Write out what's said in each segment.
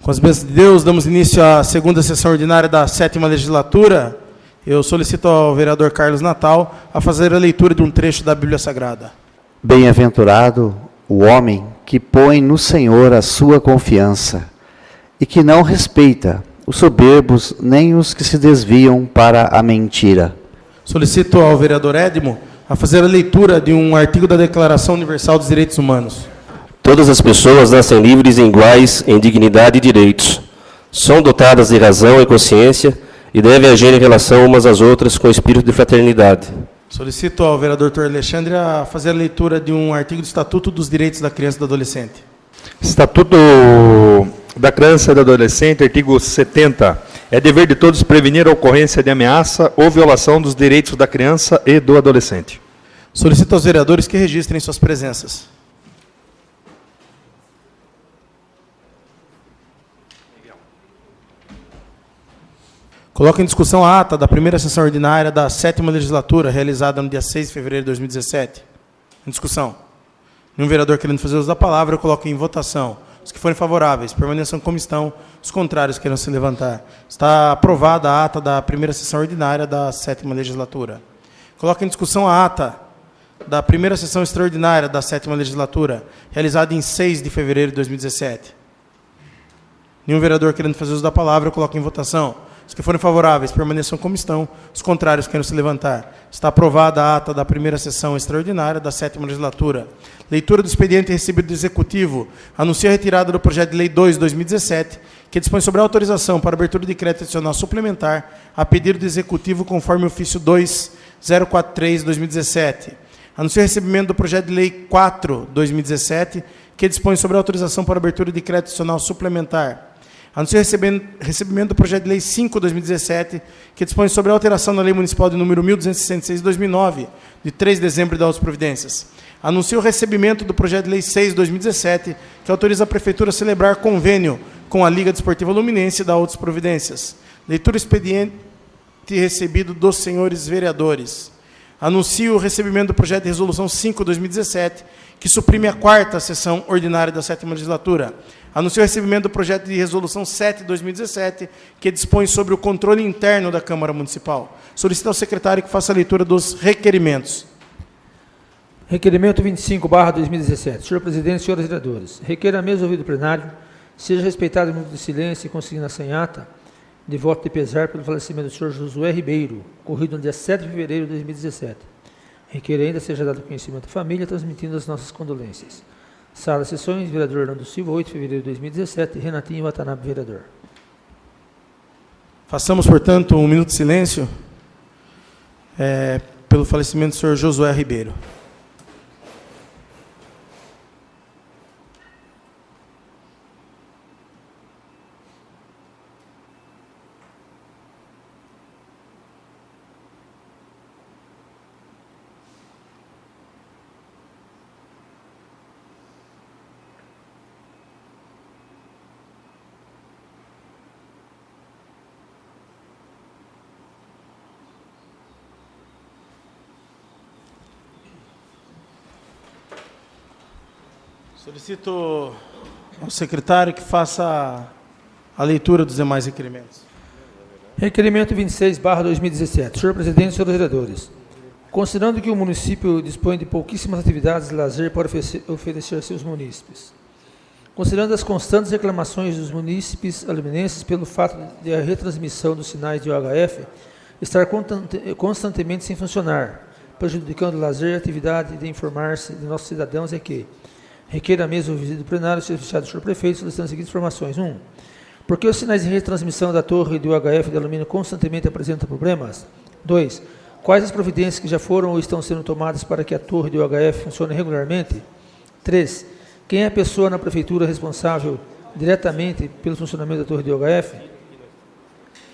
Com as bênçãos de Deus, damos início à segunda sessão ordinária da 7ª legislatura. Eu solicito ao vereador Carlos Natal a fazer a leitura de um trecho da Bíblia Sagrada. Bem-aventurado o homem que põe no Senhor a sua confiança e que não respeita os soberbos nem os que se desviam para a mentira. Solicito ao vereador Edmo a fazer a leitura de um artigo da Declaração Universal dos Direitos Humanos. Todas as pessoas nascem livres e iguais em dignidade e direitos. São dotadas de razão e consciência e devem agir em relação umas às outras com espírito de fraternidade. Solicito ao vereador Dr. Alexandre a fazer a leitura de um artigo do Estatuto dos Direitos da Criança e do Adolescente. Estatuto da Criança e do Adolescente, artigo 70. É dever de todos prevenir a ocorrência de ameaça ou violação dos direitos da criança e do adolescente. Solicito aos vereadores que registrem suas presenças. Coloco em discussão a ata da primeira sessão ordinária da 7ª legislatura, realizada no dia 6 de fevereiro de 2017. Em discussão. Nenhum vereador querendo fazer uso da palavra, eu coloco em votação. Os que forem favoráveis, permaneçam como estão. Os contrários queiram se levantar. Está aprovada a ata da primeira sessão ordinária da 7ª legislatura. Coloco em discussão a ata da primeira sessão extraordinária da 7ª legislatura, realizada em 6 de fevereiro de 2017. Nenhum vereador querendo fazer uso da palavra, eu coloco em votação. Os que forem favoráveis, permaneçam como estão. Os contrários queiram se levantar. Está aprovada a ata da primeira sessão extraordinária da 7ª legislatura. Leitura do expediente recebido do Executivo. Anuncia a retirada do projeto de lei 2/2017, que dispõe sobre a autorização para abertura de crédito adicional suplementar a pedido do Executivo conforme o ofício 2043/2017. Anuncia o recebimento do projeto de lei 4/2017, que dispõe sobre a autorização para abertura de crédito adicional suplementar. Anuncio o recebimento do projeto de lei 5/2017, que dispõe sobre a alteração na lei municipal de número 1266/2009, de 3 de dezembro das outras providências. Anuncio o recebimento do projeto de lei 6/2017, que autoriza a Prefeitura a celebrar convênio com a Liga Desportiva Luminense e da outras providências. Leitura do expediente recebido dos senhores vereadores. Anuncio o recebimento do projeto de resolução 5/2017, que suprime a 4ª sessão ordinária da 7ª legislatura. Anuncio o recebimento do projeto de resolução 7/2017, que dispõe sobre o controle interno da Câmara Municipal. Solicito ao secretário que faça a leitura dos requerimentos. Requerimento 25/2017. Senhor presidente, senhores vereadores, requer a mesa ouvido plenário, seja respeitado o minuto de silêncio e consignação em ata de voto de pesar pelo falecimento do senhor Josué Ribeiro, ocorrido no dia 7 de fevereiro de 2017. Requer ainda seja dado conhecimento à família, transmitindo as nossas condolências. Sala de Sessões, vereador Orlando Silva, 8 de fevereiro de 2017, Renatinho Watanabe, vereador. Façamos, portanto, um minuto de silêncio pelo falecimento do senhor Josué Ribeiro. Solicito ao secretário que faça a leitura dos demais requerimentos. Requerimento 26/2017. Senhor presidente, senhores vereadores, considerando que o município dispõe de pouquíssimas atividades de lazer para oferecer a seus munícipes, considerando as constantes reclamações dos munícipes aluminenses pelo fato de a retransmissão dos sinais de UHF estar constantemente sem funcionar, prejudicando o lazer e a atividade de informar-se de nossos cidadãos, é que requer a mesa ouvido do plenário, ser fechado do senhor prefeito, solicitando as seguintes informações. 1. Por que os sinais de retransmissão da torre do UHF de alumínio constantemente apresentam problemas? 2. Quais as providências que já foram ou estão sendo tomadas para que a torre do UHF funcione regularmente? 3. Quem é a pessoa na prefeitura responsável diretamente pelo funcionamento da torre do UHF?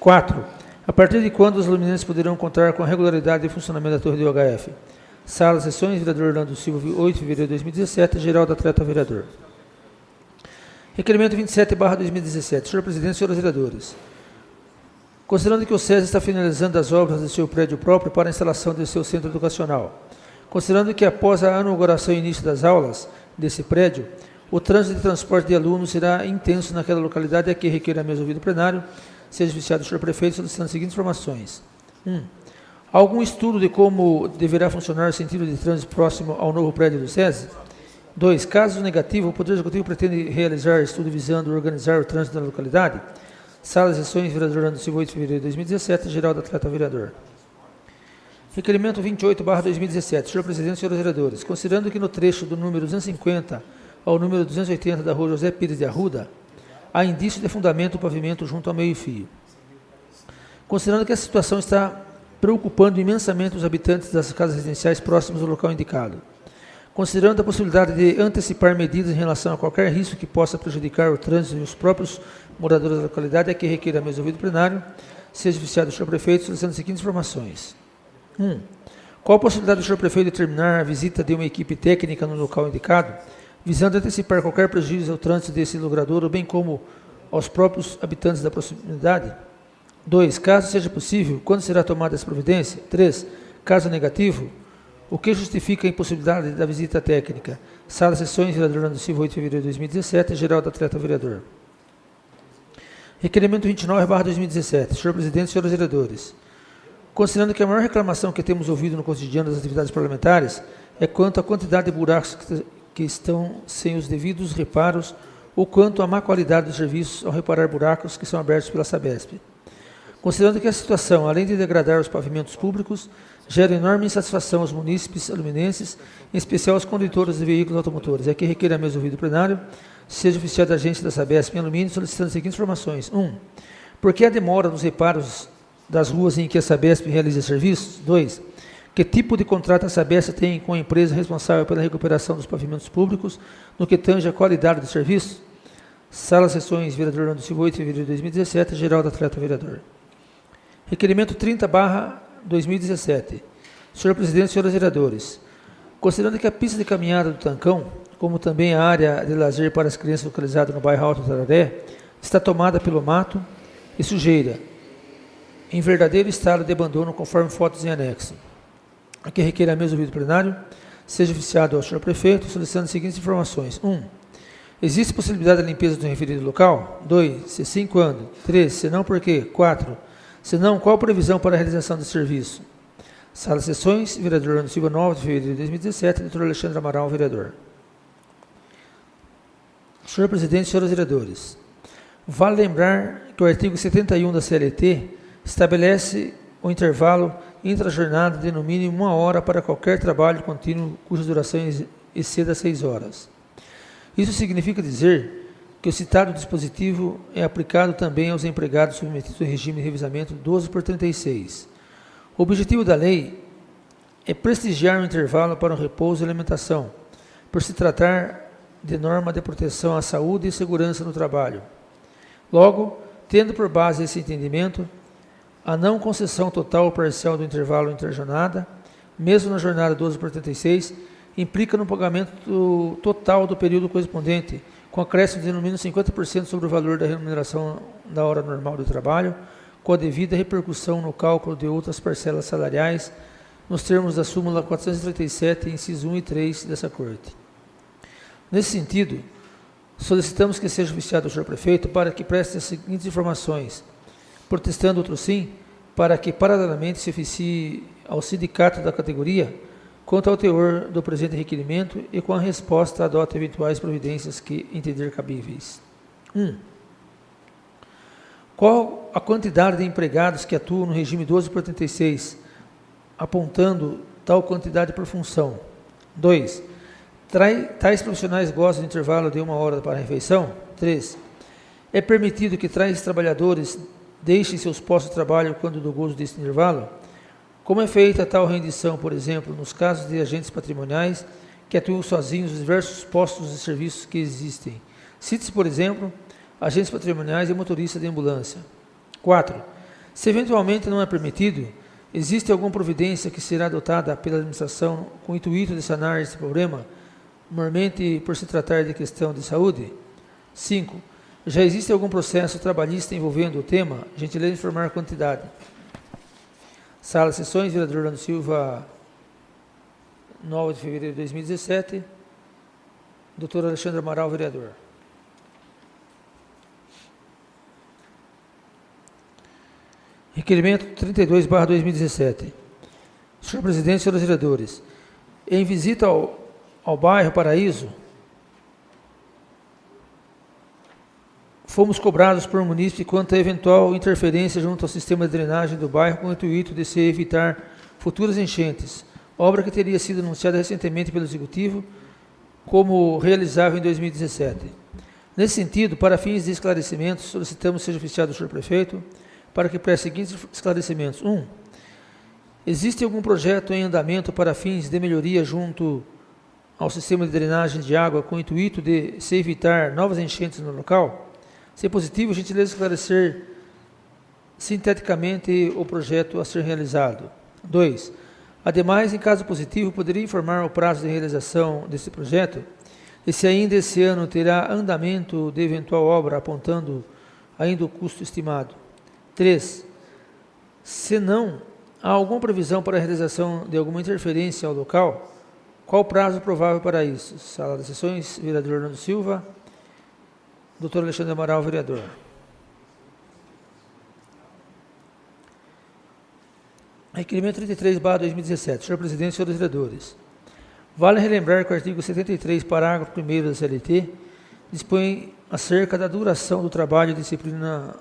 4. A partir de quando os aluminenses poderão contar com a regularidade de funcionamento da torre do UHF? Sala de Sessões, vereador Orlando Silva, 8 de fevereiro de 2017, geral da atleta vereador. Requerimento 27/2017. Senhor presidente, senhores vereadores, considerando que o SESI está finalizando as obras do seu prédio próprio para a instalação do seu centro educacional, considerando que após a inauguração e início das aulas desse prédio, O trânsito de transporte de alunos será intenso naquela localidade, a que requer a mesa ouvido plenário. Seja viciado o senhor prefeito, solicitando as seguintes informações. 1. Algum estudo de como deverá funcionar o sentido de trânsito próximo ao novo prédio do SESI? 2. Caso negativo, o Poder Executivo pretende realizar estudo visando organizar o trânsito na localidade? Sala de Sessões, vereador Orlando Silva, 8 de fevereiro de 2017, geral da trata ao vereador. Requerimento 28/2017. Senhor Presidente, senhores vereadores, considerando que no trecho do número 250 ao número 280 da rua José Pires de Arruda, há indício de afundamento do pavimento junto ao meio-fio. Considerando que a situação está preocupando imensamente os habitantes das casas residenciais próximas ao local indicado. Considerando a possibilidade de antecipar medidas em relação a qualquer risco que possa prejudicar o trânsito e os próprios moradores da localidade, é que requer a mesa ouvido plenário, seja oficiado o senhor prefeito, solicitando as seguintes informações. 1. Qual a possibilidade do senhor prefeito determinar a visita de uma equipe técnica no local indicado, visando antecipar qualquer prejuízo ao trânsito desse logradouro, bem como aos próprios habitantes da proximidade? 2. Caso seja possível, quando será tomada essa providência? 3. Caso negativo, o que justifica a impossibilidade da visita técnica? Sala de Sessões, vereador Orlando Silva, 8 de fevereiro de 2017, geral da trata ao vereador. Requerimento 29/2017. Senhor Presidente, senhores vereadores, considerando que a maior reclamação que temos ouvido no cotidiano das atividades parlamentares é quanto à quantidade de buracos que estão sem os devidos reparos ou quanto à má qualidade dos serviços ao reparar buracos que são abertos pela Sabesp. Considerando que a situação, além de degradar os pavimentos públicos, gera enorme insatisfação aos munícipes aluminenses, em especial aos condutores de veículos automotores, é que requer a mesa ouvido plenário, seja oficial da agência da Sabesp em alumínio, solicitando as seguintes informações. 1. Por que a demora nos reparos das ruas em que a Sabesp realiza serviços? 2. Que tipo de contrato a Sabesp tem com a empresa responsável pela recuperação dos pavimentos públicos no que tange a qualidade do serviço? Sala de Sessões, vereador Orlando Silva, 8 de fevereiro de 2017, geral da trata ao vereador. Requerimento 30/2017. Senhor Presidente, senhores vereadores, considerando que a pista de caminhada do Tancão, como também a área de lazer para as crianças localizada no bairro Alto Tararé, está tomada pelo mato e sujeira, em verdadeiro estado de abandono, conforme fotos em anexo. Aqui requer a mesa ouvido plenário, seja oficiado ao senhor prefeito, solicitando as seguintes informações. 1. Existe possibilidade de limpeza do referido local? 2. Se sim, quando? 3. Se não, por quê? 4. Se não, qual a previsão para a realização do serviço? Sala de Sessões, vereador Orlando Silva, 9 de fevereiro de 2017, doutor Alexandre Amaral, vereador. Senhor Presidente, senhores vereadores, vale lembrar que o artigo 71 da CLT estabelece o intervalo intra-jornada de no mínimo 1 hora para qualquer trabalho contínuo cuja duração exceda 6 horas. Isso significa dizer que o citado dispositivo é aplicado também aos empregados submetidos ao regime de revisamento 12/36. O objetivo da lei é prestigiar o intervalo para o repouso e alimentação, por se tratar de norma de proteção à saúde e segurança no trabalho. Logo, tendo por base esse entendimento, a não concessão total ou parcial do intervalo interjornada, mesmo na jornada 12/36, implica no pagamento total do período correspondente, com acréscimo de no mínimo 50% sobre o valor da remuneração da hora normal do trabalho, com a devida repercussão no cálculo de outras parcelas salariais, nos termos da súmula 437, inciso 1 e 3 dessa Corte. Nesse sentido, solicitamos que seja oficiado ao senhor prefeito para que preste as seguintes informações, protestando outro sim, para que paralelamente se oficie ao sindicato da categoria quanto ao teor do presente requerimento e com a resposta adote eventuais providências que entender cabíveis. 1. Qual a quantidade de empregados que atuam no regime 12/36, apontando tal quantidade por função? 2. Tais profissionais gozam de intervalo de 1 hora para a refeição? 3. É permitido que tais trabalhadores deixem seus postos de trabalho quando do gozo desse intervalo? Como é feita tal rendição, por exemplo, nos casos de agentes patrimoniais que atuam sozinhos nos diversos postos de serviços que existem? Cite-se, por exemplo, agentes patrimoniais e motoristas de ambulância. 4. Se eventualmente não é permitido, existe alguma providência que será adotada pela administração com o intuito de sanar esse problema, normalmente por se tratar de questão de saúde? 5. Já existe algum processo trabalhista envolvendo o tema? Gentileza informar a quantidade. Sala de Sessões, vereador Orlando Silva, 9 de fevereiro de 2017, Doutor Alexandre Amaral, vereador. Requerimento 32/2017. Senhor presidente, senhores vereadores, em visita ao bairro Paraíso, fomos cobrados por munícipe quanto a eventual interferência junto ao sistema de drenagem do bairro com o intuito de se evitar futuras enchentes, obra que teria sido anunciada recentemente pelo Executivo como realizável em 2017. Nesse sentido, para fins de esclarecimento, solicitamos seja oficiado o senhor prefeito para que preste os seguintes esclarecimentos. 1. Existe algum projeto em andamento para fins de melhoria junto ao sistema de drenagem de água com o intuito de se evitar novas enchentes no local? Se positivo, gentileza esclarecer sinteticamente o projeto a ser realizado. 2. Ademais, em caso positivo, poderia informar o prazo de realização desse projeto e se ainda esse ano terá andamento de eventual obra apontando ainda o custo estimado. 3. Se não, há alguma previsão para a realização de alguma interferência ao local? Qual o prazo provável para isso? Sala das Sessões, vereador Orlando Silva. Doutor Alexandre Amaral, vereador. Requerimento 33/2017. Senhor presidente, senhores vereadores. Vale relembrar que o artigo 73, parágrafo 1º da CLT, dispõe acerca da duração do trabalho e disciplina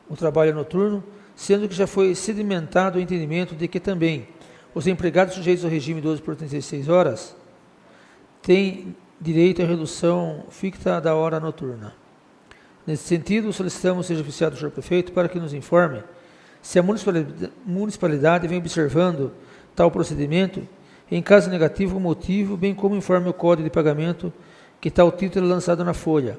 o trabalho noturno, sendo que já foi sedimentado o entendimento de que também os empregados sujeitos ao regime 12 por 36 horas têm direito à redução fixa da hora noturna. Nesse sentido, solicitamos seja oficiado o senhor prefeito para que nos informe se a municipalidade vem observando tal procedimento, em caso negativo, o motivo, bem como informe o código de pagamento que tal título é lançado na folha.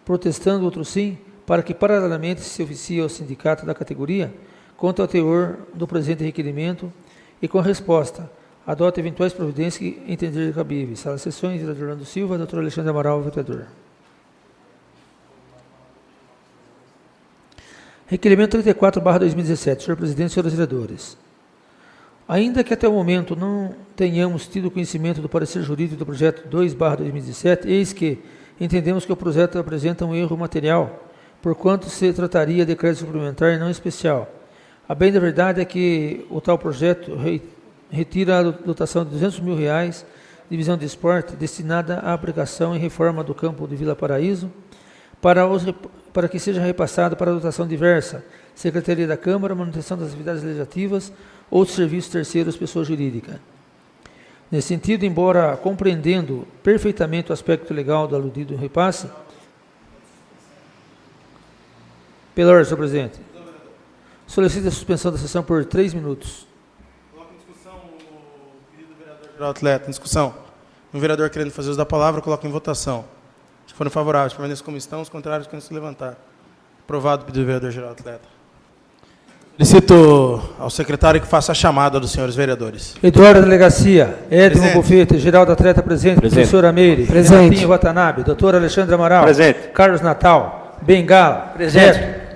Protestando outro sim, para que paralelamente se oficie ao sindicato da categoria quanto ao teor do presente requerimento e com resposta adote eventuais providências que entender cabíveis. Sala de Sessões, vereador Orlando Silva, doutor Alexandre Amaral, vereador. Requerimento 34/2017. Senhor presidente, senhores vereadores. Ainda que até o momento não tenhamos tido conhecimento do parecer jurídico do projeto 2/2017, eis que entendemos que o projeto apresenta um erro material, porquanto se trataria de crédito suplementar e não especial. A bem da verdade é que o tal projeto retira a dotação de R$200 mil, divisão de esporte, destinada à aplicação e reforma do campo de Vila Paraíso, para que seja repassado para a dotação diversa, Secretaria da Câmara, manutenção das atividades legislativas, outros serviços terceiros, pessoa jurídica. Nesse sentido, embora compreendendo perfeitamente o aspecto legal do aludido repasse, pela ordem, senhor presidente, solicito a suspensão da sessão por 3 minutos. Coloca em discussão o pedido do vereador Geraldo Atleta. Em discussão. Um vereador querendo fazer uso da palavra, coloca em votação. Se forem favoráveis, permaneçam como estão. Os contrários, querem se levantar. Aprovado o pedido do vereador Geraldo Atleta. Solicito ao secretário que faça a chamada dos senhores vereadores. Eduardo Delegacia, Edmo Bufete, Geraldo Atleta presente, professora Meire, Renatinho Watanabe, doutor Alexandre Amaral, Presente. Carlos Natal, Bengala, Presente.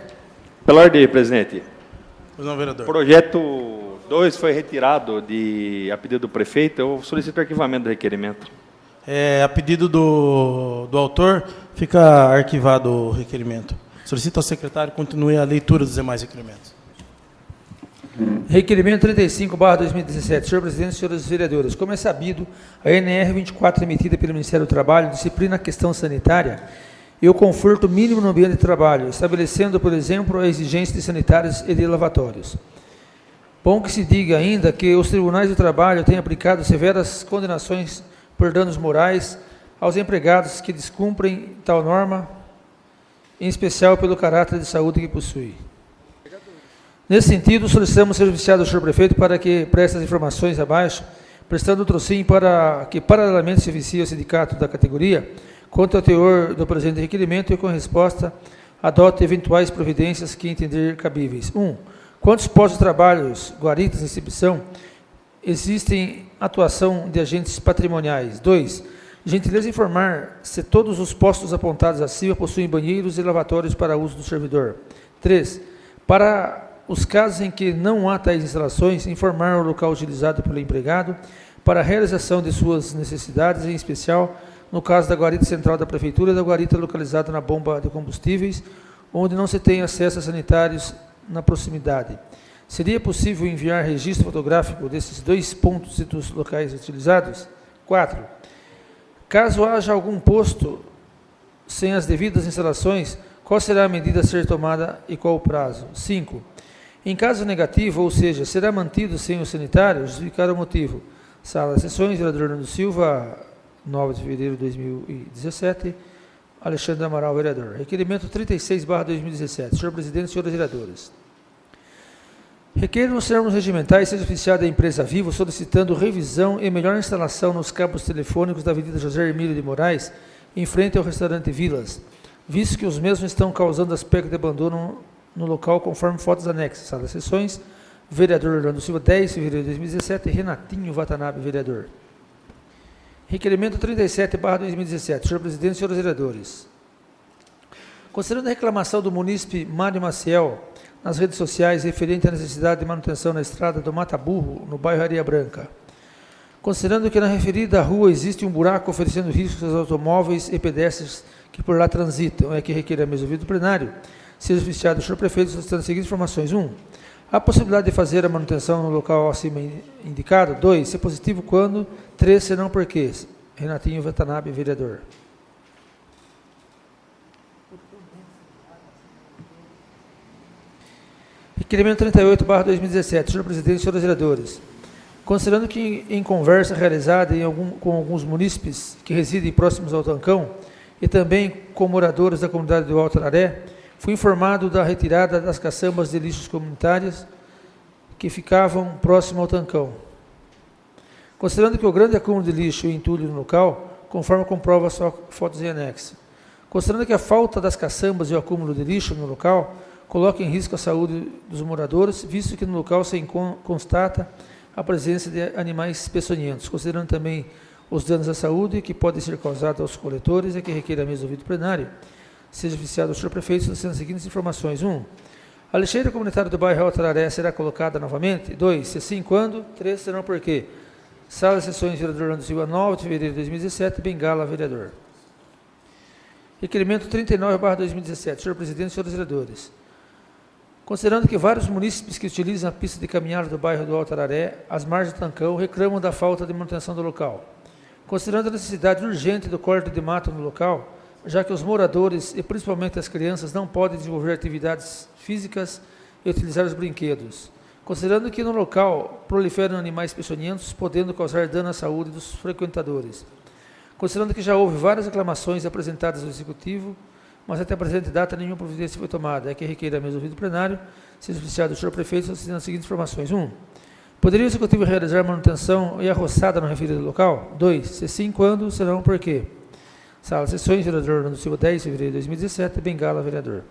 Pela ordem, presidente. Pois não, vereador. Projeto 2 foi retirado a pedido do prefeito. Eu solicito o arquivamento do requerimento. A pedido do autor, fica arquivado o requerimento. Solicito ao secretário que continue a leitura dos demais requerimentos. Requerimento 35/2017. Senhor presidente, senhores vereadores, como é sabido, a NR 24 emitida pelo Ministério do Trabalho disciplina a questão sanitária e o conforto mínimo no ambiente de trabalho, estabelecendo, por exemplo, a exigência de sanitários e de lavatórios. Bom que se diga ainda que os tribunais do trabalho têm aplicado severas condenações por danos morais aos empregados que descumprem tal norma, em especial pelo caráter de saúde que possui. Nesse sentido, solicitamos ser oficiado ao senhor prefeito para que preste as informações abaixo, prestando outro sim para que paralelamente se oficie ao sindicato da categoria quanto ao teor do presente requerimento e, com resposta, adote eventuais providências que entender cabíveis. 1. Quantos postos de trabalhos, guaritas, exibição, existem atuação de agentes patrimoniais? 2. Gentileza informar se todos os postos apontados acima possuem banheiros e lavatórios para uso do servidor. 3. Para os casos em que não há tais instalações, informar o local utilizado pelo empregado para a realização de suas necessidades, em especial no caso da guarita central da Prefeitura e da guarita localizada na bomba de combustíveis, onde não se tem acesso a sanitários na proximidade. Seria possível enviar registro fotográfico desses 2 pontos e dos locais utilizados? 4. Caso haja algum posto sem as devidas instalações, qual será a medida a ser tomada e qual o prazo? 5. Em caso negativo, ou seja, será mantido sem o sanitário, justificar o motivo. Sala de Sessões, vereador Orlando Silva, 9 de fevereiro de 2017. Alexandre Amaral, vereador. Requerimento 36/2017. Senhor presidente, senhores vereadores. Requer nos termos regimentais seja oficiada a empresa Vivo solicitando revisão e melhor instalação nos cabos telefônicos da Avenida José Hermílio de Moraes, em frente ao restaurante Vilas, visto que os mesmos estão causando aspecto de abandono no local, conforme fotos anexas. Sala de Sessões, vereador Orlando Silva, 10 de fevereiro de 2017, Renatinho Watanabe, vereador. Requerimento 37/2017. Senhor presidente, senhores vereadores. Considerando a reclamação do munícipe Mário Maciel nas redes sociais referente à necessidade de manutenção na estrada do Mata Burro, no bairro Areia Branca. Considerando que na referida rua existe um buraco oferecendo riscos aos automóveis e pedestres que por lá transitam, é que requer a mesa ouvido do plenário, seja oficiado o senhor prefeito solicitando as seguintes informações. 1. A possibilidade de fazer a manutenção no local acima indicado. 2. Se positivo, quando. 3. Se não, por quê? Renatinho Watanabe, vereador. Requerimento 38/2017. Senhor presidente, senhores vereadores. Considerando que em conversa realizada com alguns munícipes que residem próximos ao Tancão e também com moradores da comunidade do Alto Araré, fui informado da retirada das caçambas de lixos comunitários que ficavam próximo ao Tancão. Considerando que o grande acúmulo de lixo e entulho no local, conforme comprova as fotos em anexo. Considerando que a falta das caçambas e o acúmulo de lixo no local coloca em risco a saúde dos moradores, visto que no local se constata a presença de animais peçonhentos, considerando também os danos à saúde que podem ser causados aos coletores e que requer a mesa ouvido plenário, seja oficiado o senhor prefeito solicitando as seguintes informações. 1. A lixeira comunitária do bairro Alto Araré será colocada novamente? 2. Se sim, quando? 3. Se não, por quê? Sala de Sessões, vereador Orlando Silva, 9 de fevereiro de 2017, Bengala, vereador. Requerimento 39/2017. Senhor presidente, senhores vereadores. Considerando que vários munícipes que utilizam a pista de caminhada do bairro do Alto Araré, às margens do Tancão, reclamam da falta de manutenção do local. Considerando a necessidade urgente do corte de mato no local, já que os moradores e principalmente as crianças não podem desenvolver atividades físicas e utilizar os brinquedos. Considerando que no local proliferam animais peçonhentos, podendo causar dano à saúde dos frequentadores. Considerando que já houve várias reclamações apresentadas ao Executivo, mas até a presente data nenhuma providência foi tomada. É que requer a mesa ouvido plenário, seja oficiado o senhor prefeito, solicitando as seguintes informações. 1. Poderia o Executivo realizar manutenção e arroçada no referido local? 2. Se sim, quando? Se não, por quê? Sala de Sessões, vereador Orlando Silva, 10 de fevereiro de 2017, Bengala, vereador.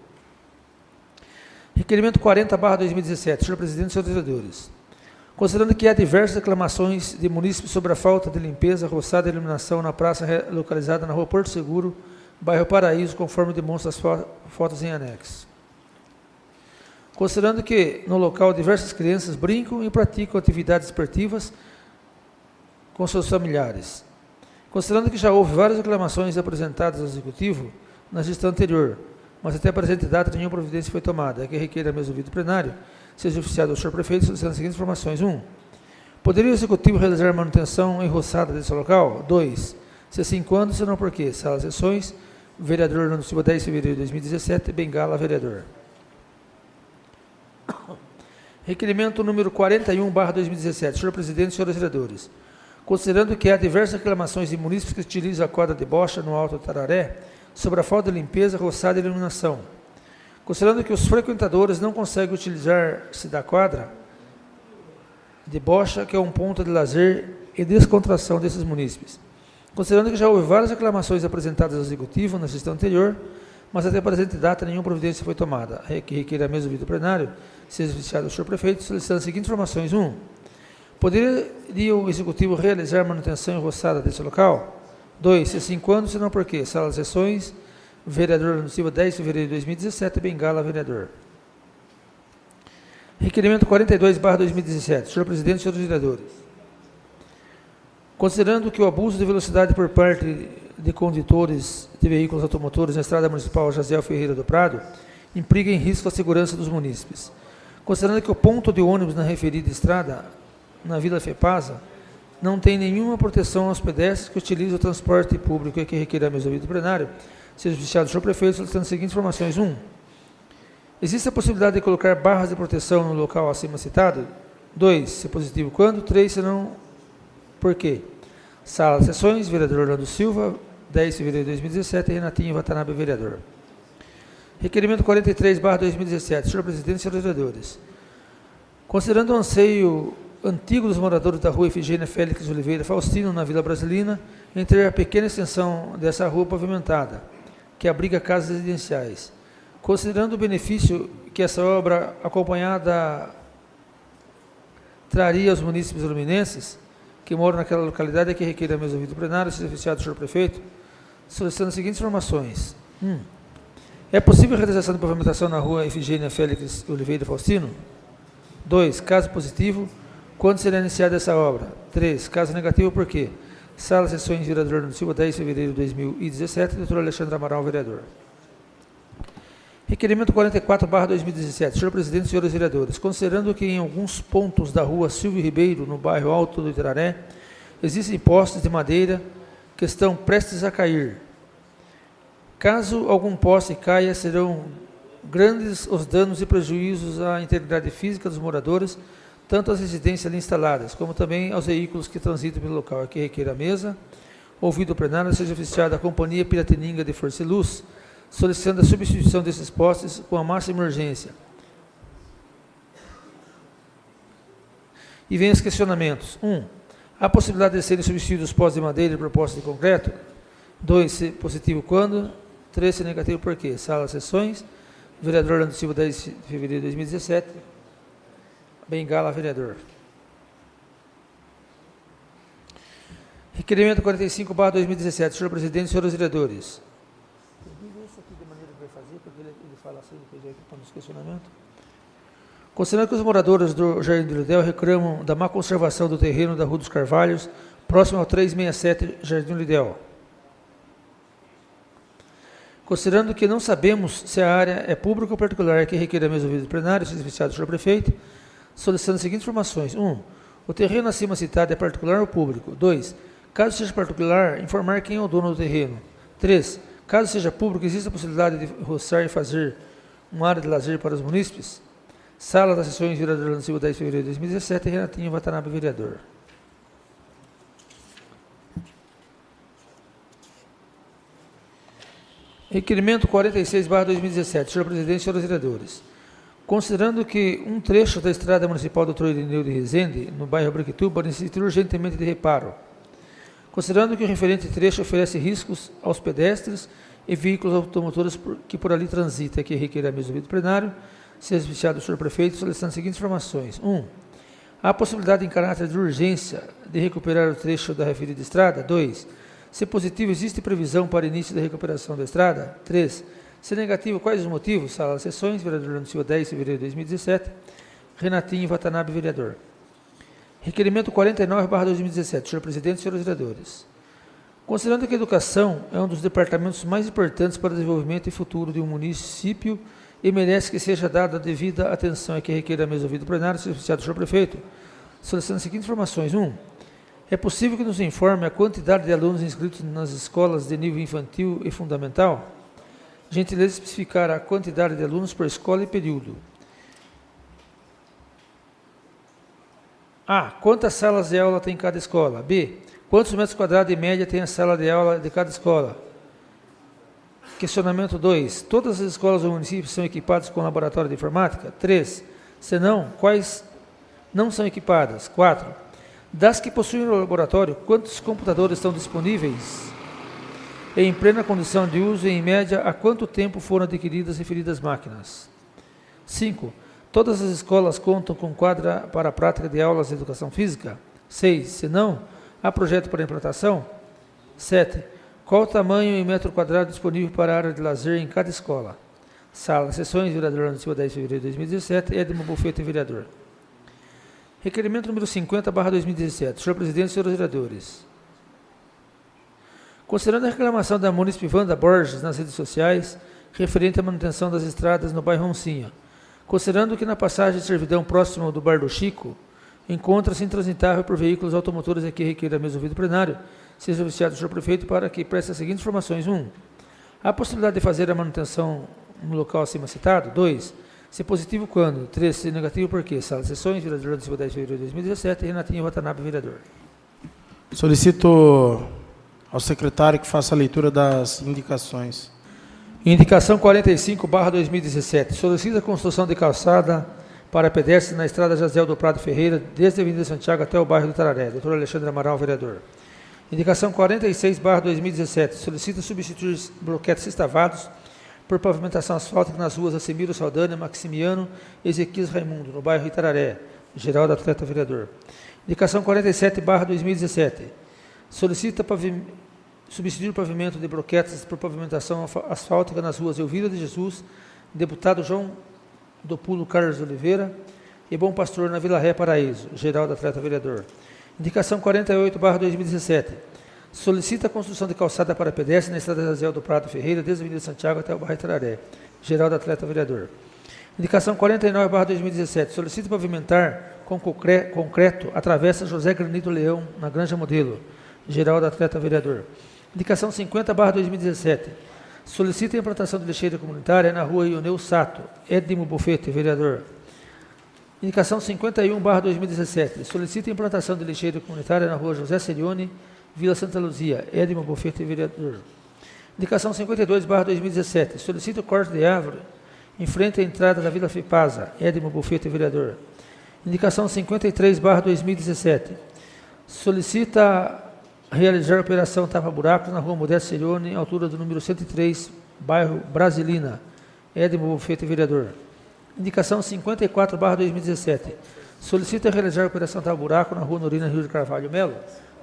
Requerimento 40/2017. Senhor presidente, senhores vereadores. Considerando que há diversas reclamações de munícipes sobre a falta de limpeza, roçada e iluminação na praça localizada na rua Porto Seguro, bairro Paraíso, conforme demonstra as fotos em anexo. Considerando que no local diversas crianças brincam e praticam atividades esportivas com seus familiares. Considerando que já houve várias reclamações apresentadas ao Executivo na gestão anterior, mas até a presente data nenhuma providência foi tomada, é que requer a mesa ouvido plenário, seja oficiado ao senhor prefeito, solicitando as seguintes informações. 1. Poderia o Executivo realizar manutenção em roçada desse local? 2. Se sim, quando? Se não, por quê? Sala de Sessões, vereador Orlando Silva, 10 de fevereiro de 2017, Bengala, vereador. Requerimento número 41/2017. Senhor presidente, senhores vereadores. Considerando que há diversas reclamações de munícipes que utilizam a quadra de bocha no Alto Tararé sobre a falta de limpeza, roçada e iluminação. Considerando que os frequentadores não conseguem utilizar-se da quadra de bocha, que é um ponto de lazer e descontração desses munícipes. Considerando que já houve várias reclamações apresentadas ao Executivo na gestão anterior, mas até a presente data nenhuma providência foi tomada. Que requer a mesa ouvido plenário, seja oficiado o senhor prefeito, solicitando as seguintes informações. 1. Poderia o Executivo realizar manutenção e roçada desse local? 2. Se sim, quando? Se não, por quê? Sala de Sessões, vereador Orlando Silva, 10 de fevereiro de 2017, Bengala, vereador. Requerimento 42/2017. Senhor presidente, senhores vereadores. Considerando que o abuso de velocidade por parte de condutores de veículos automotores na estrada municipal Jaziel Ferreira do Prado implica em risco à segurança dos munícipes. Considerando que o ponto de ônibus na referida estrada, na Vila FEPASA, não tem nenhuma proteção aos pedestres que utilizam o transporte público e que requer a mesa ouvido plenário, seja oficiado do senhor prefeito, solicitando as seguintes informações. 1. Existe a possibilidade de colocar barras de proteção no local acima citado? 2. Se positivo, quando? 3. Se não, por quê? Sala de Sessões, vereador Orlando Silva, 10 de fevereiro de 2017, Renatinho Watanabe, vereador. Requerimento 43/2017, senhor presidente e senhores vereadores. Considerando o anseio antigo dos moradores da rua Efigênia Félix Oliveira Faustino, na Vila Brasilina, em ter a pequena extensão dessa rua pavimentada, que abriga casas residenciais. Considerando o benefício que essa obra acompanhada traria aos munícipes luminenses, que moram naquela localidade e que requer a mesa ouvido plenário, seja oficiado do senhor prefeito, solicitando as seguintes informações. 1. É possível a realização de pavimentação na rua Efigênia Félix Oliveira Faustino? 2. Caso positivo, quando será iniciada essa obra? 3. Caso negativo, por quê? Sala de Sessões, vereador Orlando Silva, 10 de fevereiro de 2017, doutor Alexandre Amaral, vereador. Requerimento 44/2017, senhor presidente e senhores vereadores, considerando que em alguns pontos da rua Silvio Ribeiro, no bairro Alto do Itararé, existem postes de madeira que estão prestes a cair. Caso algum poste caia, serão grandes os danos e prejuízos à integridade física dos moradores, tanto às residências ali instaladas, como também aos veículos que transitam pelo local. Aqui requer a mesa, ouvido o plenário, seja oficiada a Companhia Piratininga de Força e Luz, solicitando a substituição desses postes com a máxima urgência. E vem os questionamentos. 1. Há possibilidade de serem substituídos os postes de madeira por postes de concreto? 2. Se positivo, quando? 3. Se negativo, por quê? Sala de Sessões, vereador Orlando Silva, 10 de fevereiro de 2017. Bengala, vereador. Requerimento 45/2017, senhor presidente e senhores vereadores. Considerando que os moradores do Jardim do Lidéu reclamam da má conservação do terreno da Rua dos Carvalhos, próximo ao 367 Jardim do Lidéu. Considerando que não sabemos se a área é pública ou particular, que requer a mesa ouvida do plenário, seja oficiado do senhor prefeito, solicitando as seguintes informações. 1. O terreno acima citado é particular ou público? 2. Caso seja particular, informar quem é o dono do terreno. 3. Caso seja público, existe a possibilidade de roçar e fazer uma área de lazer para os munícipes? Sala das Sessões, vereador Orlando Silva, 10 de fevereiro de 2017, Renatinho Watanabe, vereador. Requerimento 46/2017, senhor presidente e senhores vereadores. Considerando que um trecho da estrada municipal Dr. Irineu de Rezende, no bairro Briquituba, necessita urgentemente de reparo. Considerando que o referente trecho oferece riscos aos pedestres e veículos automotores que por ali transitam, que requer a mesa ouvido plenário, seja oficiado do senhor prefeito, solicitando as seguintes informações. 1. Há possibilidade em caráter de urgência de recuperar o trecho da referida estrada? 2. Se positivo, existe previsão para início da recuperação da estrada? 3. Se negativo, quais os motivos? Sala de Sessões, vereador Orlando Silva, 10 de fevereiro de 2017, Renatinho Watanabe, vereador. Requerimento 49/2017, senhor presidente e senhores vereadores. Considerando que a educação é um dos departamentos mais importantes para o desenvolvimento e futuro de um município e merece que seja dada a devida atenção e que requer a mesa ouvido plenário, seja oficiado do senhor prefeito, solicitando as seguintes informações. 1. É possível que nos informe a quantidade de alunos inscritos nas escolas de nível infantil e fundamental? Gentileza especificar a quantidade de alunos por escola e período. A. Quantas salas de aula tem cada escola? B. Quantos metros quadrados em média tem a sala de aula de cada escola? Questionamento 2. Todas as escolas do município são equipadas com laboratório de informática? 3. Se não, quais não são equipadas? 4. Das que possuem o laboratório, quantos computadores estão disponíveis? Em plena condição de uso e, em média, há quanto tempo foram adquiridas as referidas máquinas? 5. Todas as escolas contam com quadra para a prática de aulas de educação física? 6. Se não, há projeto para implantação? 7. Qual o tamanho em metro quadrado disponível para a área de lazer em cada escola? Sala de Sessões, vereador Orlando Silva, 10 de fevereiro de 2017, Edmo Bufete, vereador. Requerimento número 50/2017. Senhor presidente e senhores vereadores. Considerando a reclamação da munícipe Wanda Borges nas redes sociais, referente à manutenção das estradas no bairro Roncinha, considerando que na passagem de servidão próxima do Bar do Chico, encontra-se intransitável por veículos automotores a que requer a mesa ouvido plenário, seja oficiado o senhor prefeito para que preste as seguintes informações. 1. A possibilidade de fazer a manutenção no local acima citado. 2. Se positivo, quando? 3. Se negativo, por quê? Sala de sessões, vereador de 10 de fevereiro de 2017, Renatinho Watanabe, vereador. Solicito ao secretário que faça a leitura das indicações. Indicação 45/2017. Solicita a construção de calçada para pedestres na estrada Jaziel do Prado Ferreira, desde a Avenida Santiago até o bairro do Tararé. Doutor Alexandre Amaral, vereador. Indicação 46/2017. Solicita substituir bloquetes estavados por pavimentação asfáltica nas ruas Acemiro Saldanha, Maximiano, Ezequias Raimundo, no bairro Itararé. Geraldo Atleta, vereador. Indicação 47/2017. Solicita substituir o pavimento de bloquetes por pavimentação asfáltica nas ruas Elvira de Jesus, deputado João do Pulo Carlos Oliveira e Bom Pastor na Vila Ré, Paraíso. Geraldo Atleta, vereador. Indicação 48/2017. Solicita a construção de calçada para pedestres na estrada Jaziel do Prado Ferreira, desde a Avenida Santiago até o bairro Tararé. Geraldo Atleta, vereador. Indicação 49/2017. Solicita pavimentar com concreto a travessa José Granito Leão, na Granja Modelo. Geraldo Atleta, vereador. Indicação 50/2017. Solicita a implantação de lixeira comunitária na rua Ioneu Sato. Edmo Bofete, vereador. Indicação 51/2017. Solicita a implantação de lixeira comunitária na rua José Serione, Vila Santa Luzia. Edmo Bofete, vereador. Indicação 52/2017. Solicita o corte de árvore em frente à entrada da Vila Fipasa. Edmo Bofete, vereador. Indicação 53/2017. Solicita realizar a operação tapa-buracos na rua Modesto Serione, altura do número 103, bairro Brasilina. Edmo Bofete, vereador. Indicação 54/2017. Solicita realizar a operação tapa-buraco na rua Norina Rio de Carvalho Melo,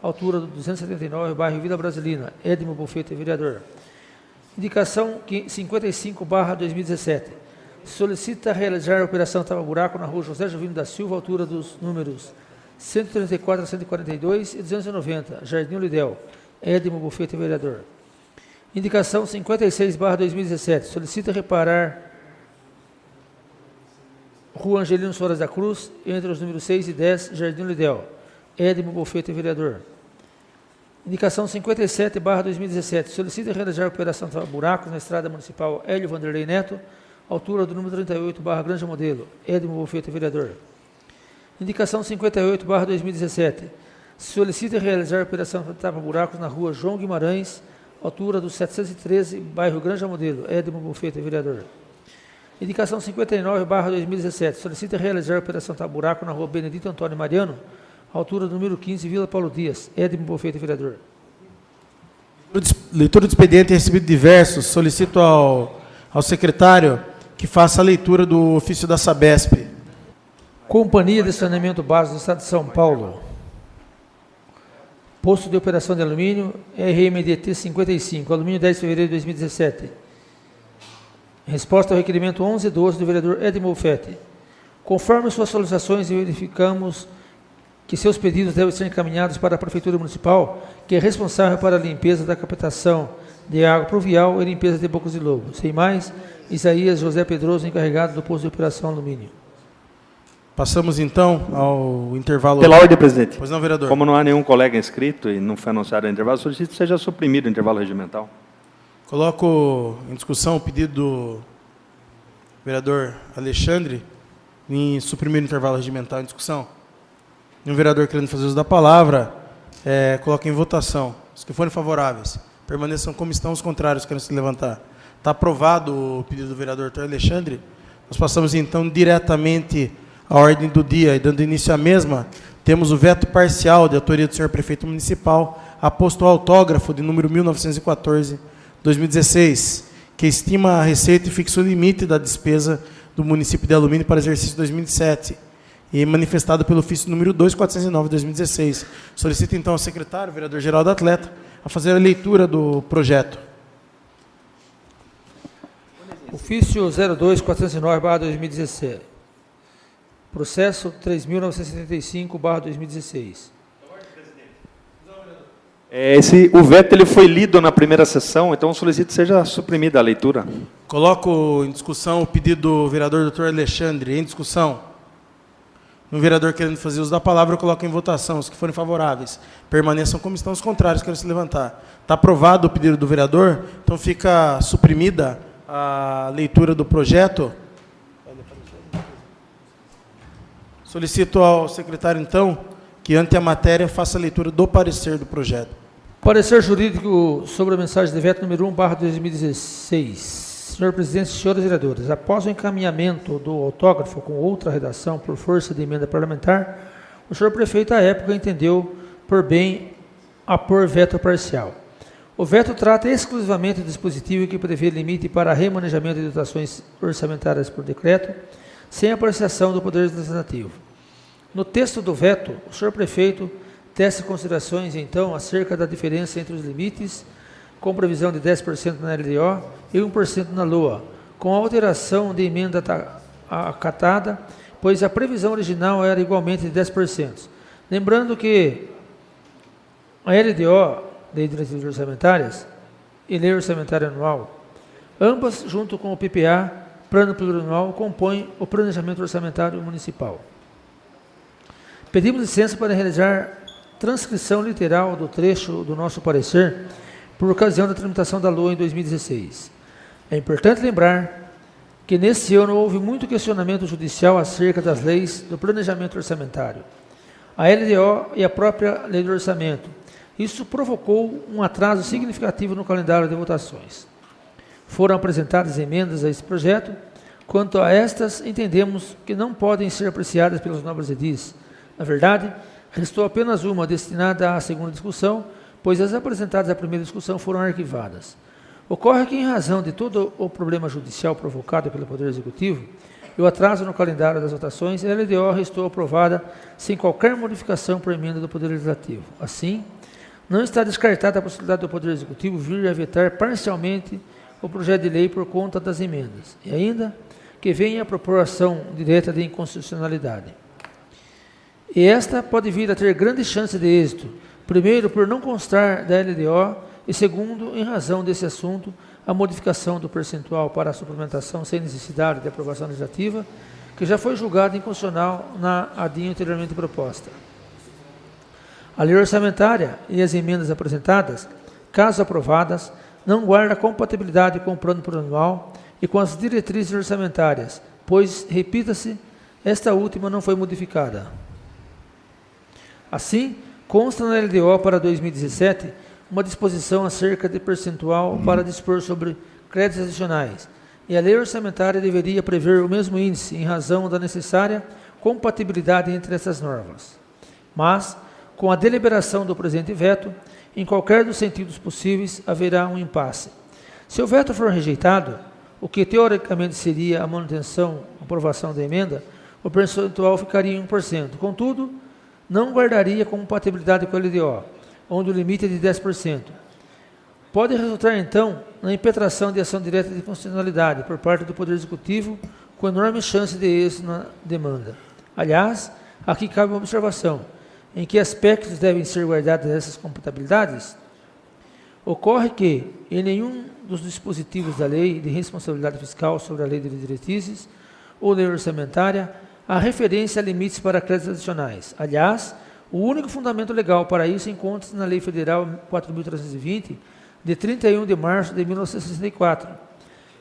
altura do 279, bairro Vila Brasilina. Edmo Bofete, vereador. Indicação 55/2017. Solicita realizar a operação tapa-buraco na rua José Jovino da Silva, altura dos números 134 a 142 e 290, Jardim Lidel. Edmo Bofete, vereador. Indicação 56/2017. Solicita reparar Rua Angelino Soares da Cruz, entre os números 6 e 10, Jardim Lidel. Edmo Bofete, vereador. Indicação 57/2017. Solicita realizar a operação buracos na estrada municipal Hélio Vanderlei Neto, altura do número 38, Granja Modelo. Edmo Bofete, vereador. Indicação 58/2017. Solicita realizar a operação tapa-buracos na rua João Guimarães, altura do 713, bairro Granja Modelo. Edmo Bofete, vereador. Indicação 59/2017. Solicita realizar a operação tapa-buraco na rua Benedito Antônio Mariano, altura do número 15, Vila Paulo Dias. Edmo Bofete, vereador. Leitura do expediente recebido diversos. Solicito ao secretário que faça a leitura do ofício da Sabesp. Companhia de Saneamento Básico do Estado de São Paulo. Posto de operação de alumínio, RMDT 55, alumínio 10 de fevereiro de 2017. Resposta ao requerimento 1112 do vereador Edmo Bofete. Conforme suas solicitações, verificamos que seus pedidos devem ser encaminhados para a Prefeitura Municipal, que é responsável para a limpeza da captação de água pluvial e limpeza de bocas de lobo. Sem mais, Isaías José Pedroso, encarregado do posto de operação alumínio. Passamos, então, ao intervalo... Pela ordem, presidente. Pois não, vereador. Como não há nenhum colega inscrito e não foi anunciado o intervalo, solicito que seja suprimido o intervalo regimental. Coloco em discussão o pedido do vereador Alexandre em suprimir o intervalo regimental em discussão. E um vereador querendo fazer uso da palavra, coloca em votação. Os que forem favoráveis, permaneçam como estão, os contrários querem se levantar. Está aprovado o pedido do vereador Alexandre. Nós passamos, então, diretamente à ordem do dia, e dando início à mesma, temos o veto parcial de autoria do senhor prefeito municipal, aposto ao autógrafo de número 1914/2016, que estima a receita e fixa o limite da despesa do município de Alumínio para exercício 2007, e manifestado pelo ofício número 2409/2016. Solicito, então, ao secretário, vereador Geraldo Atleta, a fazer a leitura do projeto. Ofício 02-409/2017. Processo 3.975/2016. O veto ele foi lido na primeira sessão, então solicito que seja suprimida a leitura. Coloco em discussão o pedido do vereador Dr. Alexandre. Em discussão. No vereador querendo fazer uso da palavra, eu coloco em votação. Os que forem favoráveis, permaneçam como estão. Os contrários, querem se levantar. Está aprovado o pedido do vereador, então fica suprimida a leitura do projeto. Solicito ao secretário, então, que ante a matéria faça a leitura do parecer do projeto. Parecer jurídico sobre a mensagem de veto número 1/2016. Senhor presidente, senhores vereadores, após o encaminhamento do autógrafo com outra redação por força de emenda parlamentar, o senhor prefeito, à época, entendeu por bem apor veto parcial. O veto trata exclusivamente do dispositivo que prevê limite para remanejamento de dotações orçamentárias por decreto, sem apreciação do Poder Legislativo. No texto do veto, o senhor prefeito tece considerações, então, acerca da diferença entre os limites, com previsão de 10% na LDO e 1% na LOA, com alteração de emenda acatada, pois a previsão original era igualmente de 10%. Lembrando que a LDO, Lei de Diretrizes Orçamentárias, e Lei Orçamentária Anual, ambas, junto com o PPA, Plano Plurianual, compõem o Planejamento Orçamentário Municipal. Pedimos licença para realizar transcrição literal do trecho do nosso parecer, por ocasião da tramitação da LOA em 2016. É importante lembrar que nesse ano houve muito questionamento judicial acerca das leis do planejamento orçamentário, a LDO e a própria lei do orçamento. Isso provocou um atraso significativo no calendário de votações. Foram apresentadas emendas a esse projeto. Quanto a estas, entendemos que não podem ser apreciadas pelos nobres edis. Na verdade, restou apenas uma destinada à segunda discussão, pois as apresentadas à primeira discussão foram arquivadas. Ocorre que, em razão de todo o problema judicial provocado pelo Poder Executivo e o atraso no calendário das votações, a LDO restou aprovada sem qualquer modificação por emenda do Poder Legislativo. Assim, não está descartada a possibilidade do Poder Executivo vir a vetar parcialmente o projeto de lei por conta das emendas, e ainda que venha a propor ação direta de inconstitucionalidade. E esta pode vir a ter grande chance de êxito, primeiro, por não constar da LDO, e segundo, em razão desse assunto, a modificação do percentual para a suplementação sem necessidade de aprovação legislativa, que já foi julgada inconstitucional na ADIM anteriormente proposta. A lei orçamentária e as emendas apresentadas, caso aprovadas, não guardam compatibilidade com o plano plurianual e com as diretrizes orçamentárias, pois, repita-se, esta última não foi modificada. Assim, consta na LDO para 2017 uma disposição acerca de percentual para dispor sobre créditos adicionais, e a lei orçamentária deveria prever o mesmo índice em razão da necessária compatibilidade entre essas normas. Mas, com a deliberação do presente veto, em qualquer dos sentidos possíveis haverá um impasse. Se o veto for rejeitado, o que teoricamente seria a manutenção, aprovação da emenda, o percentual ficaria em 1%. Contudo, não guardaria compatibilidade com a LDO, onde o limite é de 10%. Pode resultar, então, na impetração de ação direta de constitucionalidade por parte do Poder Executivo, com enorme chance de êxito na demanda. Aliás, aqui cabe uma observação: em que aspectos devem ser guardadas essas compatibilidades? Ocorre que, em nenhum dos dispositivos da Lei de Responsabilidade Fiscal sobre a Lei de Diretrizes ou Lei Orçamentária, há referência a limites para créditos adicionais. Aliás, o único fundamento legal para isso encontra-se na Lei Federal 4.320, de 31 de março de 1964.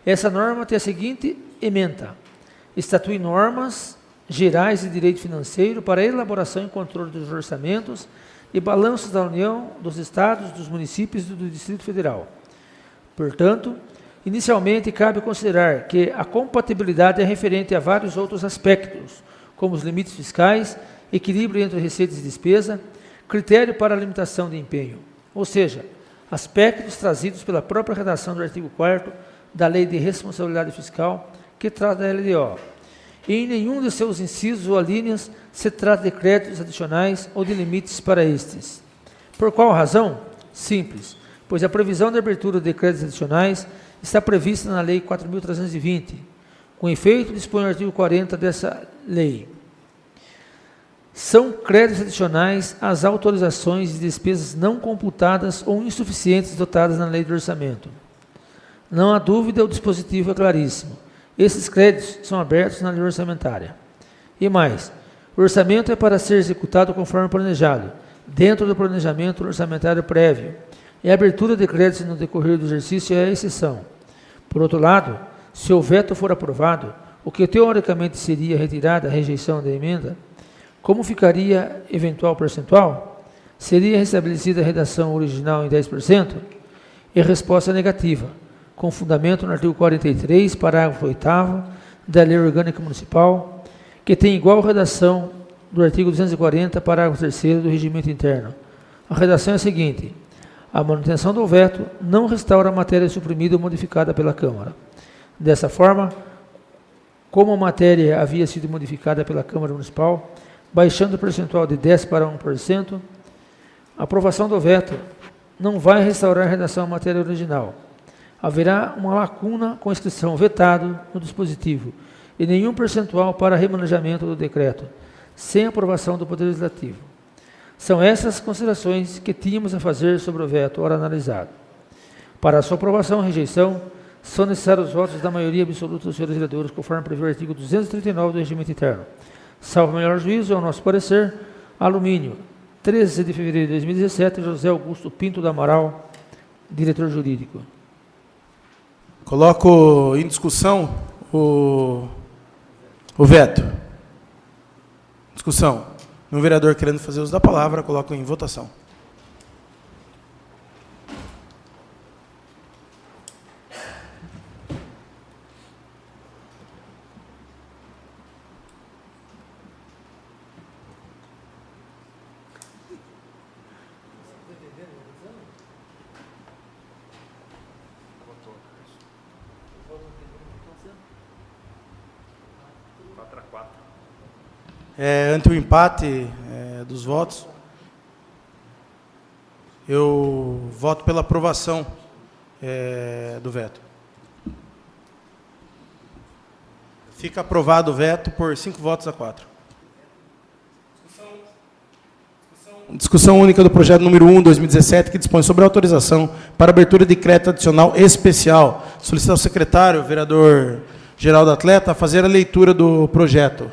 Essa norma tem a seguinte ementa: estatui normas gerais de direito financeiro para a elaboração e controle dos orçamentos e balanços da União, dos Estados, dos municípios e do Distrito Federal. Portanto, inicialmente cabe considerar que a compatibilidade é referente a vários outros aspectos, como os limites fiscais, equilíbrio entre receitas e despesa, critério para a limitação de empenho, ou seja, aspectos trazidos pela própria redação do artigo 4º da Lei de Responsabilidade Fiscal, que trata da LDO. E em nenhum de seus incisos ou alíneas se trata de créditos adicionais ou de limites para estes. Por qual razão? Simples, pois a previsão de abertura de créditos adicionais está prevista na Lei 4.320. Com efeito, dispõe o artigo 40 dessa lei. são créditos adicionais às autorizações de despesas não computadas ou insuficientes dotadas na lei do orçamento. Não há dúvida, o dispositivo é claríssimo. Esses créditos são abertos na lei orçamentária. E mais, o orçamento é para ser executado conforme planejado, dentro do planejamento orçamentário prévio, e a abertura de créditos no decorrer do exercício é a exceção. Por outro lado, se o veto for aprovado, o que teoricamente seria retirada a rejeição da emenda, como ficaria eventual percentual? Seria restabelecida a redação original em 10%? E resposta negativa, com fundamento no artigo 43, parágrafo 8º da Lei Orgânica Municipal, que tem igual redação do artigo 240, parágrafo 3º do Regimento Interno. A redação é a seguinte: a manutenção do veto não restaura a matéria suprimida ou modificada pela Câmara. Dessa forma, como a matéria havia sido modificada pela Câmara Municipal, baixando o percentual de 10% para 1%, a aprovação do veto não vai restaurar a redação à matéria original. Haverá uma lacuna com inscrição vetado no dispositivo e nenhum percentual para remanejamento do decreto, sem aprovação do Poder Legislativo. São essas considerações que tínhamos a fazer sobre o veto, ora analisado. Para a sua aprovação ou rejeição, são necessários os votos da maioria absoluta dos senhores vereadores, conforme prevê o artigo 239 do Regimento Interno. Salvo melhor juízo, ao nosso parecer, alumínio, 13 de fevereiro de 2017, José Augusto Pinto do Amaral, diretor jurídico. Coloco em discussão o veto. Discussão. Um vereador querendo fazer uso da palavra, coloco em votação. Ante o empate dos votos, eu voto pela aprovação do veto. Fica aprovado o veto por 5 votos a 4. Discussão única do projeto número 1, 2017, que dispõe sobre a autorização para abertura de crédito adicional especial. Solicitar ao secretário, vereador Geraldo Atleta, a fazer a leitura do projeto.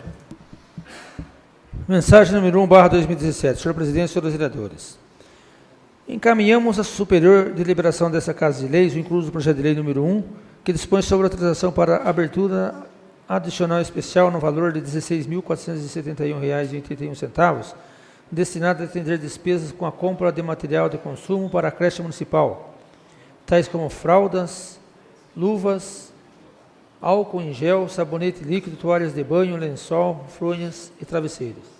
Mensagem número 1/2017. Senhor presidente, senhores vereadores. Encaminhamos à superior deliberação dessa Casa de Leis o incluso do projeto de lei número 1, que dispõe sobre a autorização para abertura adicional especial no valor de R$ 16.471,81, destinado a atender despesas com a compra de material de consumo para a creche municipal, tais como fraldas, luvas, álcool em gel, sabonete líquido, toalhas de banho, lençol, fronhas e travesseiros.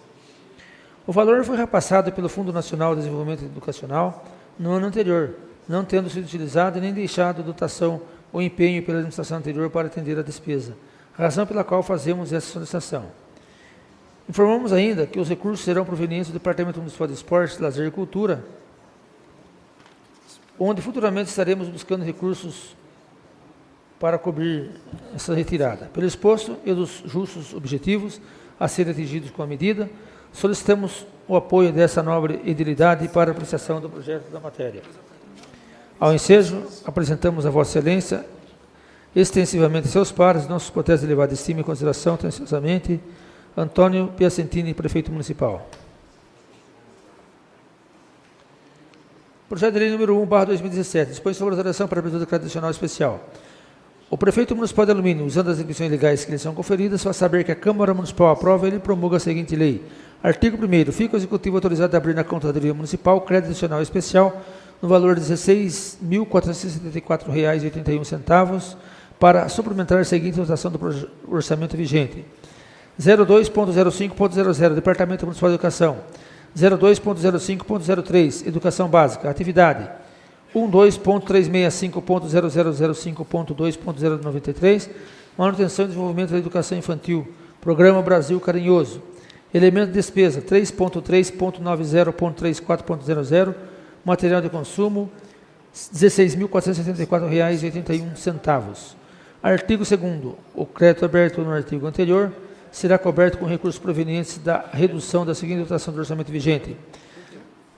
O valor foi repassado pelo Fundo Nacional de Desenvolvimento Educacional no ano anterior, não tendo sido utilizado e nem deixado dotação ou empenho pela administração anterior para atender a despesa, razão pela qual fazemos essa solicitação. Informamos ainda que os recursos serão provenientes do Departamento Municipal de Esportes, Lazer e Cultura, onde futuramente estaremos buscando recursos para cobrir essa retirada. Pelo exposto e dos justos objetivos a serem atingidos com a medida, solicitamos o apoio dessa nobre edilidade para a apreciação do projeto da matéria. Ao ensejo, apresentamos a Vossa Excelência, extensivamente seus pares, nossos protestos de elevada estima e consideração, atenciosamente, Antônio Piacentini, prefeito municipal. Projeto de lei número 1/2017, dispõe sobre a autorização para a abertura do crédito adicional especial. O prefeito municipal de Alumínio, usando as atribuições legais que lhe são conferidas, faz saber que a Câmara Municipal aprova e ele promulga a seguinte lei. Artigo 1º. Fica o Executivo autorizado a abrir na Contadoria Municipal crédito adicional especial no valor de R$ 16.474,81 para suplementar a seguinte dotação do orçamento vigente. 02.05.00 Departamento Municipal de Educação. 02.05.03 Educação Básica. Atividade 12.365.0005.2.093 Manutenção e Desenvolvimento da Educação Infantil. Programa Brasil Carinhoso. Elemento de despesa 3.3.90.34.00 Material de consumo R$ 16.474,81. Artigo 2º. O crédito aberto no artigo anterior será coberto com recursos provenientes da redução da seguinte dotação do orçamento vigente.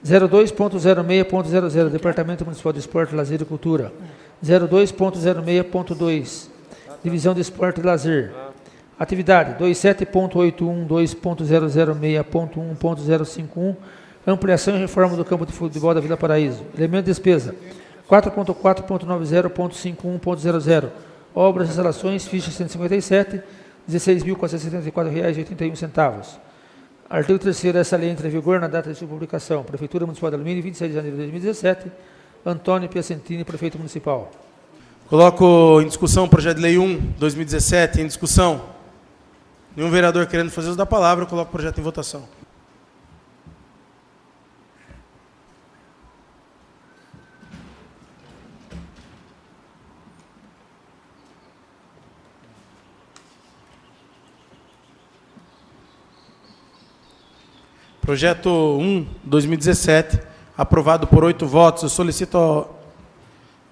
02.06.00, Departamento Municipal de Esporte, Lazer e Cultura. 02.06.2, Divisão de Esporte e Lazer. Atividade 27.81, 2.006.1.051, ampliação e reforma do campo de futebol da Vila Paraíso. Elemento de despesa 4.4.90.51.00, obras e instalações, ficha 157, R$ 16.474,81. Artigo 3º, essa lei entra em vigor na data de sua publicação. Prefeitura Municipal de Alumínio, 26 de janeiro de 2017. Antônio Piacentini, Prefeito Municipal. Coloco em discussão o projeto de lei 1/2017, em discussão. Nenhum vereador querendo fazer uso da palavra, eu coloco o projeto em votação. Projeto 1/2017, aprovado por 8 votos. Eu solicito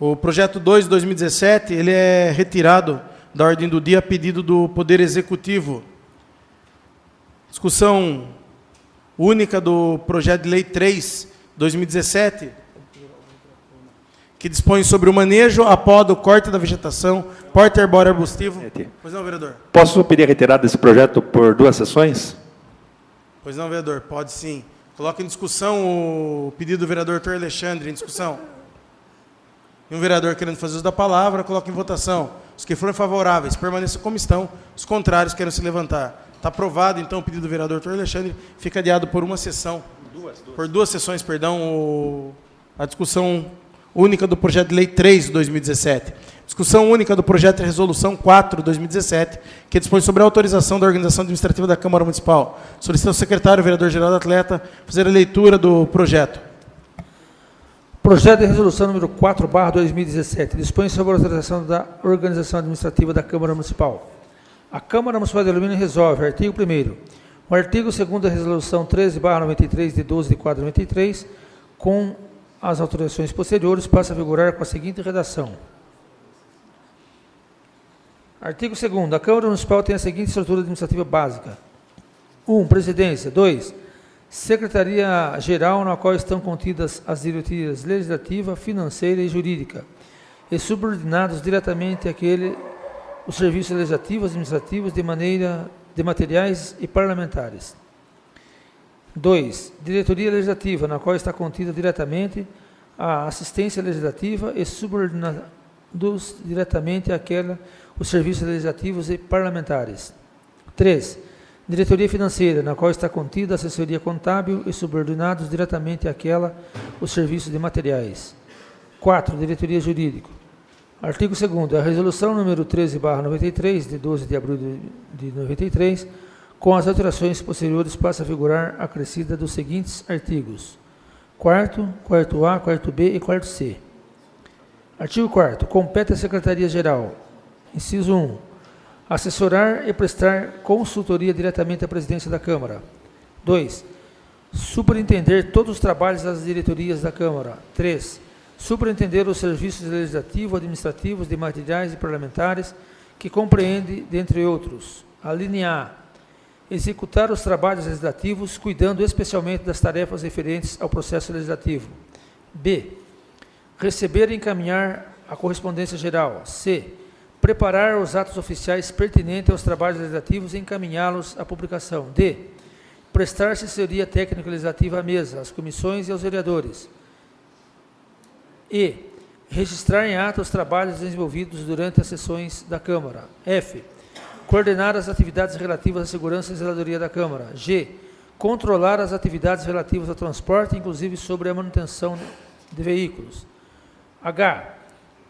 o projeto 2/2017, ele é retirado da ordem do dia a pedido do Poder Executivo. Discussão única do projeto de lei 3/2017, que dispõe sobre o manejo, a poda, o corte da vegetação, porte arbóreo arbustivo. Pois não, vereador? Posso pedir a retirada desse projeto por 2 sessões? Pois não, vereador? Pode sim. Coloca em discussão o pedido do vereador Dr. Alexandre, em discussão. E um vereador querendo fazer uso da palavra, coloca em votação. Os que forem favoráveis, permaneçam como estão. Os contrários, querem se levantar. Está aprovado, então, o pedido do vereador Dr. Alexandre. Fica adiado por uma sessão. Por 2 sessões, perdão, a discussão única do projeto de lei 3/2017. Discussão única do projeto de resolução 4/2017, que dispõe sobre a autorização da organização administrativa da Câmara Municipal. Solicito ao secretário, vereador-geral do Atleta, fazer a leitura do projeto. Projeto de resolução número 4/2017, dispõe sobre a autorização da organização administrativa da Câmara Municipal. A Câmara Municipal de Alumínio resolve, artigo 1º, o artigo 2º da resolução 13/93, de 12 de 4/93, com as autorizações posteriores, passa a vigorar com a seguinte redação. Artigo 2º. A Câmara Municipal tem a seguinte estrutura administrativa básica. 1. Presidência. 2. Secretaria-Geral, na qual estão contidas as diretorias legislativa, financeira e jurídica, e subordinados diretamente àquele os serviços legislativos, administrativos, de materiais e parlamentares. 2. Diretoria legislativa, na qual está contida diretamente a assistência legislativa e subordinados diretamente àquela os serviços legislativos e parlamentares. 3. Diretoria financeira, na qual está contida a assessoria contábil e subordinados diretamente àquela os serviços de materiais. 4. Diretoria jurídica. Artigo 2º. A resolução número 13/93, de 12 de abril de 93, com as alterações posteriores, passa a vigorar acrescida dos seguintes artigos: 4º, 4º A, 4º B e 4º C. Artigo 4º. Compete à Secretaria-Geral, inciso 1, assessorar e prestar consultoria diretamente à presidência da Câmara. 2. Superintender todos os trabalhos das diretorias da Câmara. 3. Superintender os serviços legislativos, administrativos, de materiais e parlamentares, que compreende, dentre outros, a linha A, executar os trabalhos legislativos, cuidando especialmente das tarefas referentes ao processo legislativo. B. Receber e encaminhar a correspondência geral. C. Preparar os atos oficiais pertinentes aos trabalhos legislativos e encaminhá-los à publicação. D. Prestar assessoria técnica legislativa à mesa, às comissões e aos vereadores. E. Registrar em ata os trabalhos desenvolvidos durante as sessões da Câmara. F. Coordenar as atividades relativas à segurança e zeladoria da Câmara. G. Controlar as atividades relativas ao transporte, inclusive sobre a manutenção de veículos. H.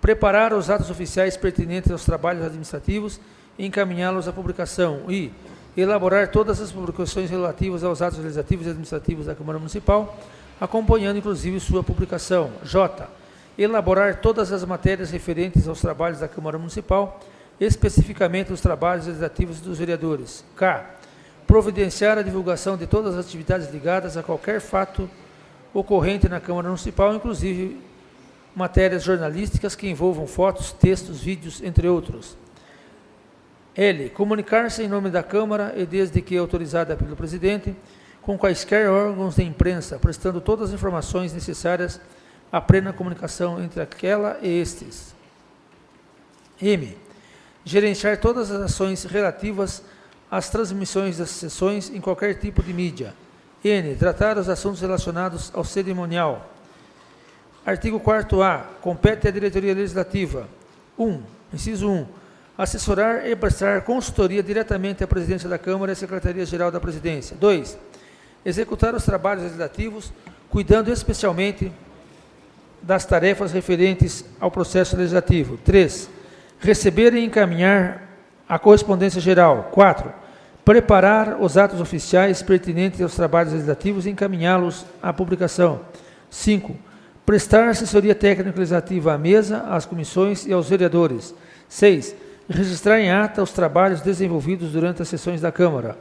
Preparar os atos oficiais pertinentes aos trabalhos administrativos e encaminhá-los à publicação. I. Elaborar todas as publicações relativas aos atos legislativos e administrativos da Câmara Municipal, acompanhando inclusive sua publicação. J. Elaborar todas as matérias referentes aos trabalhos da Câmara Municipal, especificamente os trabalhos legislativos dos vereadores. K. Providenciar a divulgação de todas as atividades ligadas a qualquer fato ocorrente na Câmara Municipal, inclusive matérias jornalísticas que envolvam fotos, textos, vídeos, entre outros. L. Comunicar-se em nome da Câmara e, desde que autorizada pelo presidente, com quaisquer órgãos de imprensa, prestando todas as informações necessárias à plena comunicação entre aquela e estes. M. Gerenciar todas as ações relativas às transmissões das sessões em qualquer tipo de mídia. N. Tratar os assuntos relacionados ao cerimonial. Artigo 4º-A. Compete à diretoria legislativa. Inciso 1. Assessorar e prestar consultoria diretamente à presidência da Câmara e à Secretaria-Geral da Presidência. 2. Executar os trabalhos legislativos, cuidando especialmente das tarefas referentes ao processo legislativo. 3. Receber e encaminhar a correspondência geral. 4. Preparar os atos oficiais pertinentes aos trabalhos legislativos e encaminhá-los à publicação. 5. Prestar assessoria técnica legislativa à mesa, às comissões e aos vereadores. 6. Registrar em ata os trabalhos desenvolvidos durante as sessões da Câmara.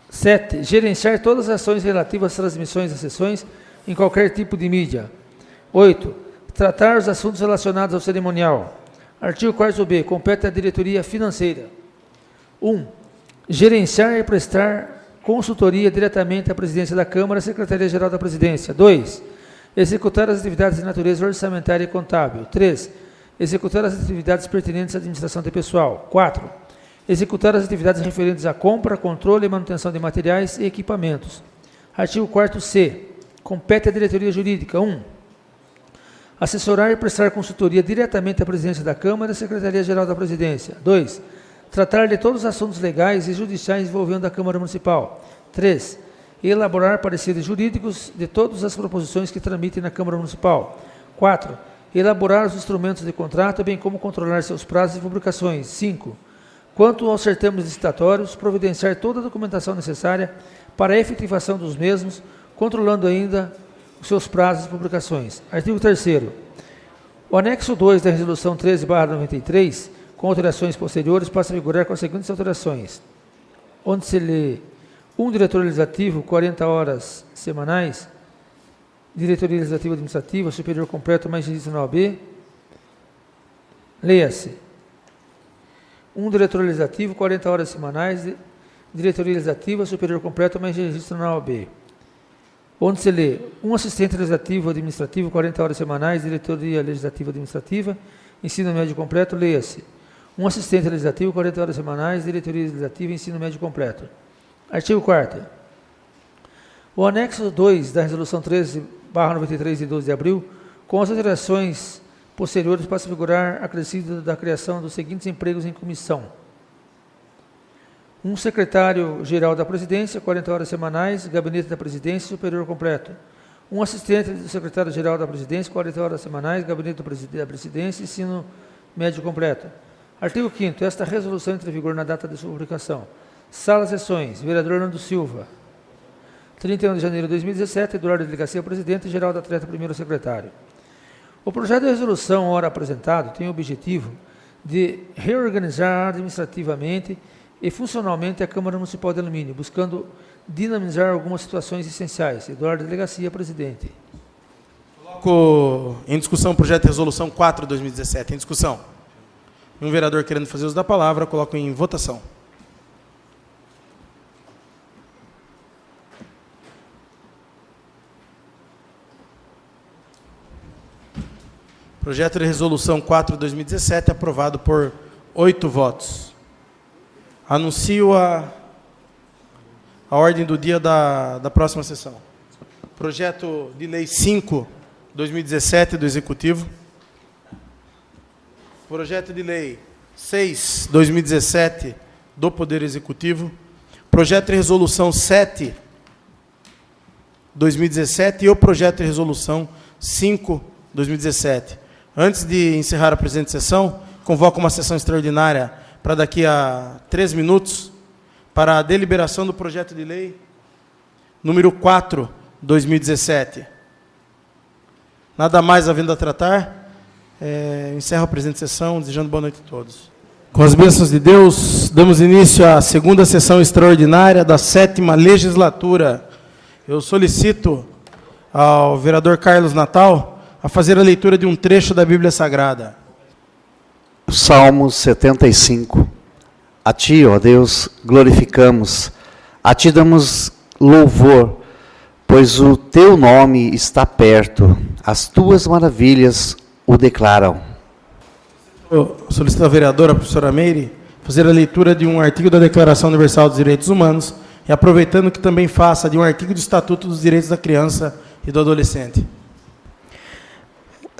7. Gerenciar todas as ações relativas às transmissões das sessões em qualquer tipo de mídia. 8. Tratar os assuntos relacionados ao cerimonial. Artigo 4º-B. Compete à diretoria financeira. 1. Gerenciar e prestar consultoria diretamente à presidência da Câmara e à Secretaria-Geral da Presidência. 2. Executar as atividades de natureza orçamentária e contábil. 3. Executar as atividades pertinentes à administração de pessoal. 4. Executar as atividades referentes à compra, controle e manutenção de materiais e equipamentos. Artigo 4º-C. Compete à diretoria jurídica. 1. Assessorar e prestar consultoria diretamente à presidência da Câmara e à Secretaria-Geral da Presidência. 2. Tratar de todos os assuntos legais e judiciais envolvendo a Câmara Municipal. 3. Elaborar pareceres jurídicos de todas as proposições que tramitem na Câmara Municipal. 4. Elaborar os instrumentos de contrato, bem como controlar seus prazos e publicações. 5. Quanto aos certames licitatórios, providenciar toda a documentação necessária para a efetivação dos mesmos, controlando ainda os seus prazos e publicações. Artigo 3º. O anexo 2 da Resolução 13/93, com alterações posteriores, passa a vigorar com as seguintes alterações. Onde se lê diretor legislativo, 40 horas semanais, diretoria legislativa administrativa, superior completo, mais registro na OAB. Leia-se. Diretor legislativo, 40 horas semanais, diretoria legislativa, superior completo, mais registro na OAB. Onde se lê assistente legislativo administrativo, 40 horas semanais, diretoria legislativa administrativa, ensino médio completo, leia-se. Assistente legislativo, 40 horas semanais, diretoria legislativa, ensino médio completo. Artigo 4º. O anexo 2 da Resolução 13/93, de 12 de abril, com as alterações posteriores, passa a figurar acrescido da criação dos seguintes empregos em comissão. Secretário-geral da Presidência, 40 horas semanais, Gabinete da Presidência, superior completo. Assistente do secretário-geral da Presidência, 40 horas semanais, Gabinete da Presidência, ensino médio completo. Artigo 5º. Esta resolução entra em vigor na data de sua publicação. Sala Sessões. Vereador Nando Silva. 31 de janeiro de 2017, Eduardo de Delegacia Presidente, Geral da Atleta, primeiro secretário. O projeto de resolução, ora apresentado, tem o objetivo de reorganizar administrativamente e funcionalmente a Câmara Municipal de Alumínio, buscando dinamizar algumas situações essenciais. Eduardo de Delegacia Presidente. Coloco em discussão o projeto de resolução 4/2017. Em discussão. Um vereador querendo fazer uso da palavra, coloco em votação. Projeto de resolução 4/2017, aprovado por 8 votos. Anuncio a ordem do dia da próxima sessão. Projeto de lei 5/2017 do Executivo. Projeto de lei 6/2017 do Poder Executivo. Projeto de resolução 7/2017 e o projeto de resolução 5/2017. Antes de encerrar a presente sessão, convoco uma sessão extraordinária para daqui a 3 minutos, para a deliberação do projeto de lei número 4/2017. Nada mais havendo a tratar, encerro a presente sessão, desejando boa noite a todos. Com as bênçãos de Deus, damos início à segunda sessão extraordinária da 7ª legislatura. Eu solicito ao vereador Carlos Natal a fazer a leitura de um trecho da Bíblia Sagrada. Salmos 75. A Ti, ó Deus, glorificamos, a Ti damos louvor, pois o Teu nome está perto, as Tuas maravilhas o declaram. Solicito à vereadora, professora Meire, fazer a leitura de um artigo da Declaração Universal dos Direitos Humanos e aproveitando que também faça de um artigo do Estatuto dos Direitos da Criança e do Adolescente.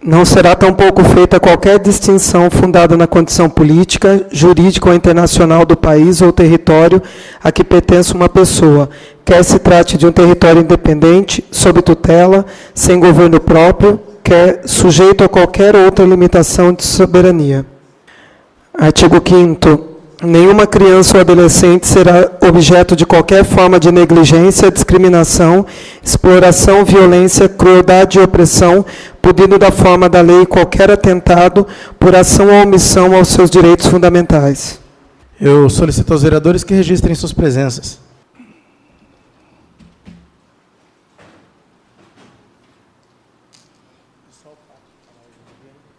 Não será tampouco feita qualquer distinção fundada na condição política, jurídica ou internacional do país ou território a que pertence uma pessoa, quer se trate de um território independente, sob tutela, sem governo próprio, quer sujeito a qualquer outra limitação de soberania. Artigo 5º. Nenhuma criança ou adolescente será objeto de qualquer forma de negligência, discriminação, exploração, violência, crueldade e opressão, punindo da forma da lei qualquer atentado por ação ou omissão aos seus direitos fundamentais. Eu solicito aos vereadores que registrem suas presenças.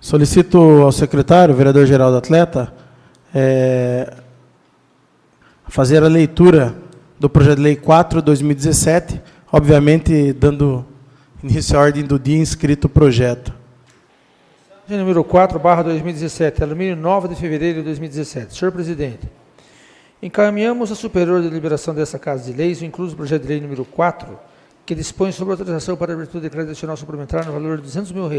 Solicito ao secretário, vereador Geraldo Atleta, fazer a leitura do projeto de lei 4/2017, obviamente dando início à ordem do dia inscrito o projeto. Número 4/2017, alumínio 9 de fevereiro de 2017. Senhor presidente, encaminhamos à Superior de Deliberação dessa Casa de Leis o incluso projeto de lei número 4, que dispõe sobre autorização para a abertura de crédito adicional suplementar no valor de R$200 mil,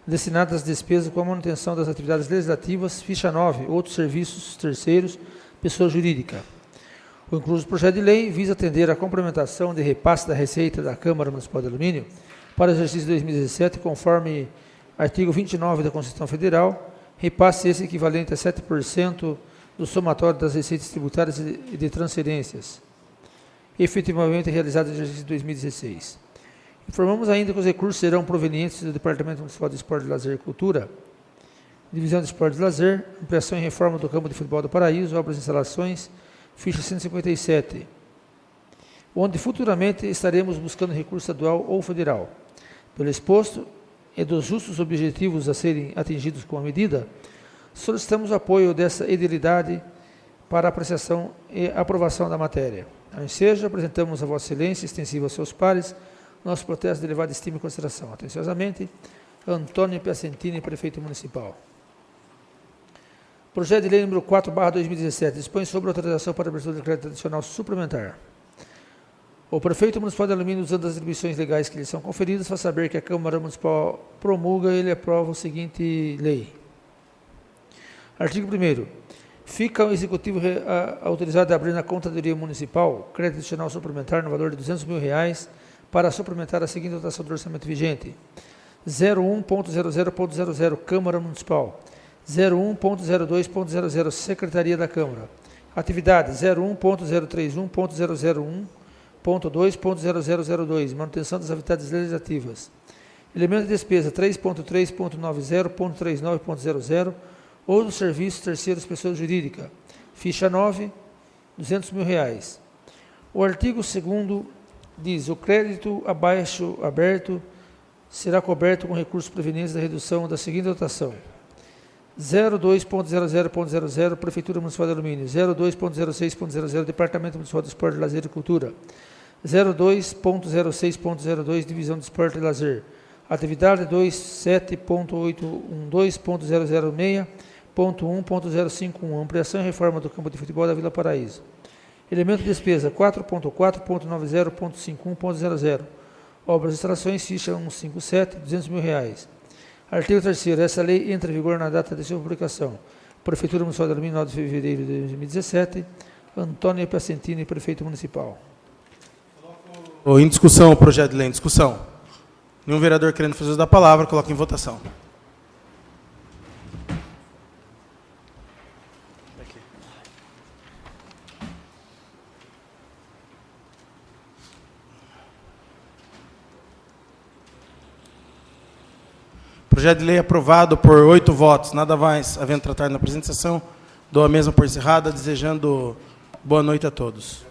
destinado às despesas com a manutenção das atividades legislativas, ficha 9, outros serviços terceiros, pessoa jurídica. O incluso projeto de lei visa atender à complementação de repasse da receita da Câmara Municipal de Alumínio para o exercício de 2017, conforme artigo 29 da Constituição Federal, repasse esse equivalente a 7% do somatório das receitas tributárias e de transferências, efetivamente realizadas no exercício de 2016. Informamos ainda que os recursos serão provenientes do Departamento Municipal de Esporte, Lazer e Cultura, Divisão de Esporte e Lazer, ampliação e reforma do Campo de Futebol do Paraíso, obras e instalações, ficha 157, onde futuramente estaremos buscando recurso estadual ou federal. Pelo exposto e dos justos objetivos a serem atingidos com a medida, solicitamos o apoio dessa edilidade para apreciação e aprovação da matéria. Ao ensejo, apresentamos a Vossa Excelência, extensiva aos seus pares, nosso protesto de elevada estima e consideração. Atenciosamente, Antônio Piacentini, Prefeito Municipal. Projeto de lei número 4/2017, dispõe sobre autorização para abertura de crédito adicional suplementar. O Prefeito Municipal de Alumínio, usando as atribuições legais que lhe são conferidas, faz saber que a Câmara Municipal promulga e ele aprova o seguinte lei. Artigo 1º. Fica o Executivo autorizado a abrir na Contadoria Municipal crédito adicional suplementar no valor de R$200 mil para suplementar a seguinte dotação do orçamento vigente: 01.00.00 Câmara Municipal, 01.02.00 Secretaria da Câmara. Atividade 01.031.001.2.0002 Manutenção das atividades legislativas. Elemento de despesa 3.3.90.39.00 ou dos serviços terceiros pessoa jurídica. Ficha 9, R$200 mil. O artigo 2º diz: o crédito abaixo aberto será coberto com recursos provenientes da redução da seguinte dotação: 02.00.00 Prefeitura Municipal de Alumínio, 02.06.00 Departamento Municipal de Esporte, Lazer e Cultura, 02.06.02 Divisão de Esporte e Lazer. Atividade 27.812.006.1.051 Ampliação e reforma do campo de futebol da Vila Paraíso. Elemento de despesa 4.4.90.51.00 Obras e instalações, ficha 157, R$200 mil. Artigo 3º. Essa lei entra em vigor na data de sua publicação. Prefeitura Municipal de Alumínio, 9 de fevereiro de 2017. Antônio Piacentini, Prefeito Municipal. Em discussão o projeto de lei. Em discussão. Nenhum vereador querendo fazer uso da palavra, coloca em votação. Projeto de lei aprovado por 8 votos. Nada mais havendo tratar na presente sessão. Dou a mesma por encerrada, desejando boa noite a todos.